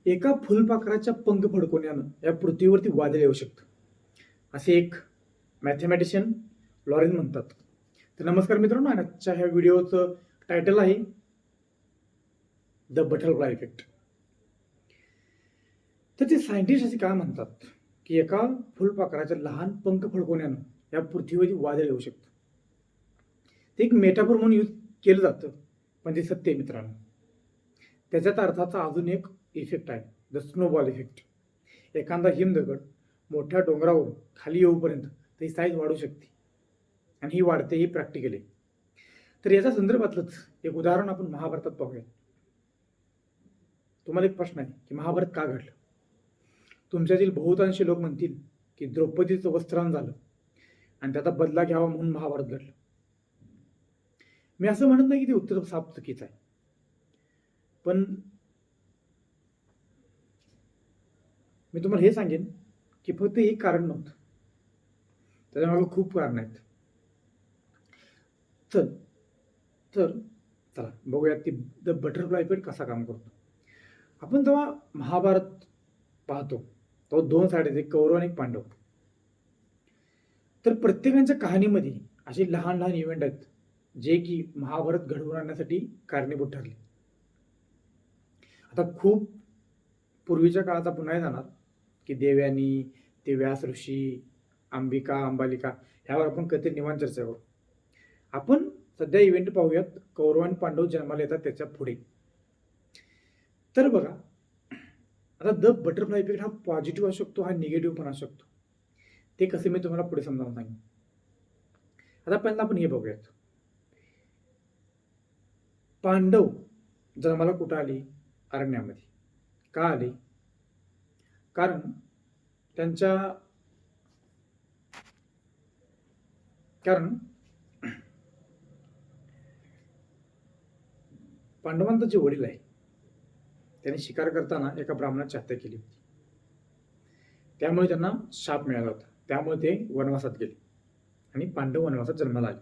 एका फुलपाखराच्या पंख फडकवण्यानं या पृथ्वीवरती वादळ येऊ शकतं, असे एक मॅथमॅटिशियन लॉरेन म्हणतात. तर नमस्कार मित्रांनो, आजच्या ह्या व्हिडिओचं टायटल आहे द बटरफ्लाय इफेक्ट. तर ते सायंटिस्ट असे काय म्हणतात की एका फुलपाखराच्या लहान पंख फडकवण्यानं या पृथ्वीवरती वादळ येऊ शकतं. ते एक मेटाफोर म्हणून यूज केलं जातं, पण ते सत्य आहे मित्रांनो. त्याच्यात अर्थाचा अजून एक इफेक्ट आहे, द स्नोबॉल इफेक्ट. एखादा हिमदगड मोठ्या डोंगरावरून खाली येऊपर्यंत त्याची साईज वाढू शकते, आणि ही वाढते ही प्रॅक्टिकली. तर याच्या संदर्भातलंच एक उदाहरण आपण महाभारतात पाहूया. तुम्हाला एक प्रश्न आहे की महाभारत का घडलं? तुमच्यातील बहुतांशी लोक म्हणतील की द्रौपदीचं वस्त्रहरण झालं आणि त्याचा बदला घ्यावा म्हणून महाभारत घडलं. मी असं म्हणत नाही की ते उत्तर साफ चुकीचं आहे, पण मी तुम्हाला हे सांगेन की फक्त एक कारण नव्हतं, त्याच्यामागे खूप कारण आहेत. तर चला बघूयात की द बटरफ्लाय इफेक्ट कसा काम करतो. आपण जेव्हा महाभारत पाहतो तेव्हा दोन साईड आहेत, एक कौरव आणि एक पांडव. तर प्रत्येकाच्या कहाणीमध्ये असे लहान लहान इव्हेंट आहेत जे की महाभारत घडवून आणण्यासाठी कारणीभूत ठरले. आता खूप पूर्वीच्या काळात आपण नाही जाणार की देवयानी, ते व्यास ऋषी, अंबिका अंबालिका, ह्यावर आपण कधी निवांत चर्चा करू. आपण सध्या इव्हेंट पाहूयात कौरव आणि पांडव जन्माला येतात त्याच्या पुढे. तर बघा, आता द बटरफ्लाय इफेक्ट हा पॉझिटिव्ह असू शकतो, हा निगेटिव्ह पण असू शकतो. ते कसं मी तुम्हाला पुढे समजावून सांगेन. आता पहिल्यांदा आपण हे बघूयात, पांडव जन्माला कुठं आली? अरण्यामध्ये. का आली? कारण पांडवांचा जे वडील आहे त्यांनी शिकार करताना एका ब्राह्मणाची हत्या केली होती, त्यामुळे त्यांना शाप मिळाला होता. त्यामुळे ते वनवासात गेले आणि पांडव वनवासात जन्माला आले.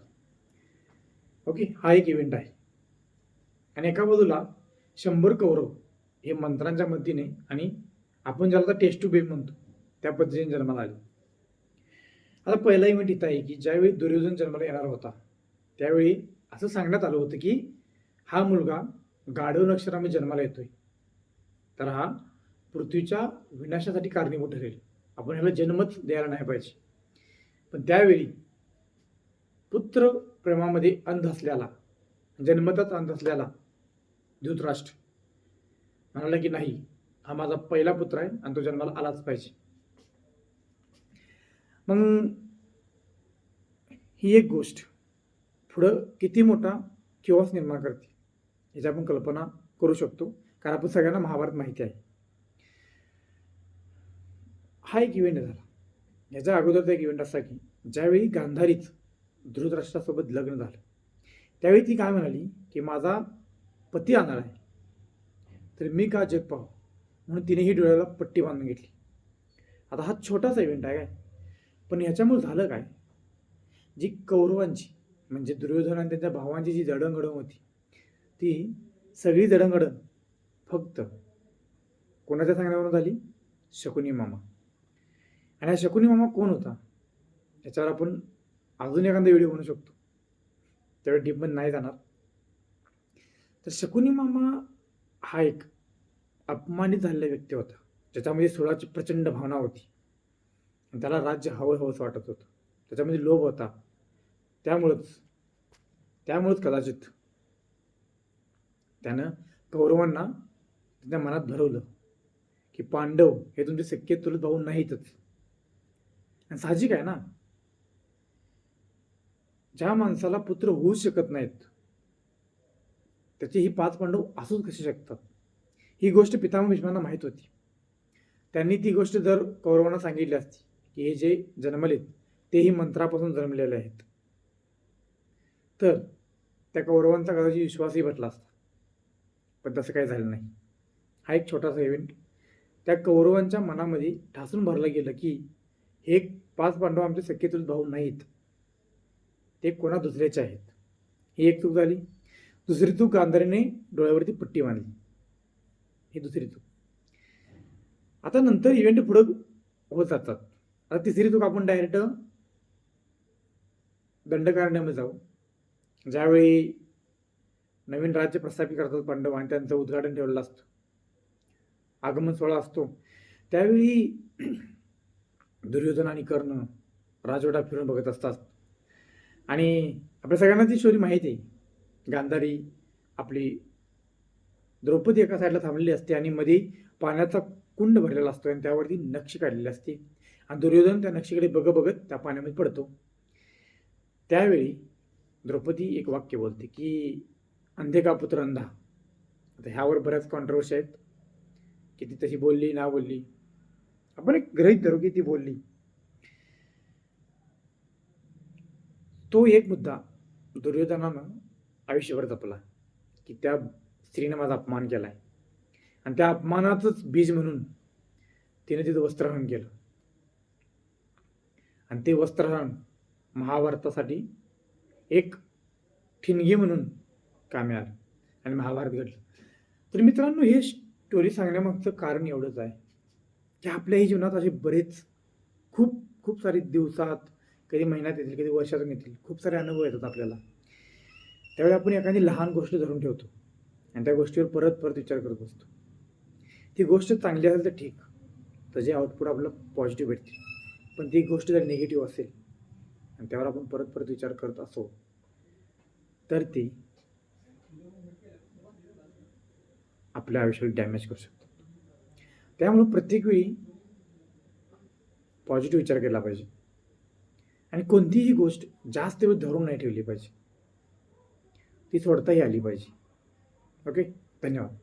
ओके, हा एक इव्हेंट आहे. आणि एका बाजूला 100 कौरव हे मंत्रांच्या मदतीने आणि आपण ज्याला टेस्ट टू बेब म्हणतो त्या पद्धतीने जन्माला आले. आता पहिला इव्हेंट इथं आहे की ज्यावेळी दुर्योधन जन्माला येणार होता त्यावेळी असं सांगण्यात आलं होतं की हा मुलगा गाढव नक्षत्रामध्ये जन्माला येतोय, तर हा पृथ्वीच्या विनाशासाठी कारणीभूत ठरेल, आपण ह्याला जन्मच द्यायला नाही पाहिजे. पण त्यावेळी पुत्र प्रेमामध्ये अंध असलेला, जन्मतच अंध असलेला धृतराष्ट्र म्हणाला की नाही, हा माझा पहिला पुत्र आहे आणि तो जन्माला आलाच पाहिजे. मग ही एक गोष्ट पुढं किती मोठा किओस निर्माण करते याची आपण कल्पना करू शकतो, कारण आपण सगळ्यांना महाभारत माहिती आहे. हा एक इव्हेंट झाला. याच्या अगोदरचा एक इव्हेंट असा की ज्यावेळी गांधारीच धृतराष्ट्रासोबत लग्न झालं त्यावेळी ती काय म्हणाली की माझा पती आणणार आहे, तर मी का जग पाहू, म्हणून तिनेही डोळ्याला पट्टी बांधून घेतली. आता हा छोटासा इव्हेंट आहे काय, पण ह्याच्यामुळे झालं काय, जी कौरवांची म्हणजे दुर्योधन आणि त्यांच्या भावांची जी जडणघडण होती ती सगळी जडणघडण फक्त कोणाच्या सांगण्यावरून झाली? शकुनी मामा. आणि हा शकुनी मामा कोण होता याच्यावर आपण अजून एखादा व्हिडिओ बनवू शकतो, त्यावेळी डीपमध्ये नाही जाणार. तर शकुनी मामा हा एक अपमानित झालेला व्यक्ती होता ज्याच्यामध्ये सुळाची प्रचंड भावना होती आणि त्याला राज्य हवं हवंसं वाटत होतं, त्याच्यामध्ये लोभ होता. त्यामुळंच कदाचित त्यानं कौरवांना त्यांच्या मनात भरवलं की पांडव हे तुमचे सख्खे चुलत भाऊ नाहीतच. आणि साहजिक आहे ना, ज्या माणसाला पुत्र होऊ शकत नाहीत त्याचे ही 5 पांडव असूच कसे शकतात? ही गोष्ट पितामह भीष्मांना माहीत होती. त्यांनी ती गोष्ट जर कौरवांना सांगितली असती की हे जे जन्मलेत तेही मंत्रापासून जन्मलेले आहेत, तर त्या कौरवांचा कदाचित विश्वासही बसला असता, पण तसं काही झालं नाही. हा एक छोटासा इव्हेंट त्या कौरवांच्या मनामध्ये ठासून भरलं गेलं की हे 5 पांडव आमचे सख्खे चुलत भाऊ नाहीत, ते कोणा दुसऱ्याचे आहेत. ही एक चूक झाली. दुसरी चूक, गांधारीने डोळ्यावरती पट्टी बांधली, ही दुसरी चूक. आता नंतर इव्हेंट पुढं होत जातात. आता तिसरी चूक आपण डायरेक्ट दंडकारण्यामध्ये जाऊ. ज्यावेळी नवीन राज्य प्रस्थापित करतात पांडव आणि त्यांचं उद्घाटन ठेवलेलं असतं, आगमन सोहळा असतो, त्यावेळी दुर्योधन आणि कर्ण राजवटा फिरून बघत असतात. आणि आपल्या सगळ्यांना ती स्टोरी माहिती आहे. गांधारी आपली द्रौपदी एका साईडला थांबलेली असते आणि मध्ये पाण्याचा कुंड भरलेला असतो आणि त्यावरती नक्षी काढलेली असते आणि दुर्योधन त्या नक्षीकडे बघत त्या पाण्यामध्ये पडतो. त्यावेळी द्रौपदी एक वाक्य बोलते की अंधे का पुत्र अंधा. आता ह्यावर बऱ्याच कॉन्ट्रोवर्सी आहेत की ती तशी बोलली ना बोलली. आपण एक गृहीत धरू की ती बोलली. तो एक मुद्दा दुर्योधनानं आयुष्यभर जपला की त्या स्त्रीने माझा अपमान केलाय आणि त्या अपमानाचंच बीज म्हणून तिने तिथं वस्त्रहरण केलं आणि ते वस्त्रहरण महाभारतासाठी एक ठिणगी म्हणून कामी आलं आणि महाभारत घडलं. तर मित्रांनो, हे स्टोरी सांगण्यामागचं कारण एवढंच आहे की आपल्याही जीवनात असे बरेच खूप खूप सारे दिवसात, कधी महिन्यात येतील, कधी वर्षातून येतील, खूप सारे अनुभव येतात आपल्याला. त्यावेळी आपण एखादी लहान गोष्ट धरून ठेवतो आणि त्या गोष्टीवर परत परत विचार करत बसतो. ती गोष्ट चांगली असेल तर ठीक, त्याचे आउटपुट आपल्याला पॉझिटिव्ह भेटतील. पण ती गोष्ट जर निगेटिव्ह असेल आणि त्यावर आपण परत परत विचार करत असो तर ती आपल्या आयुष्याला डॅमेज करू शकतात. त्यामुळे प्रत्येक वेळी पॉझिटिव्ह विचार केला पाहिजे आणि कोणतीही गोष्ट जास्त वेळ धरून नाही ठेवली पाहिजे, ती सोडताही आली पाहिजे. ओके, धन्यवाद.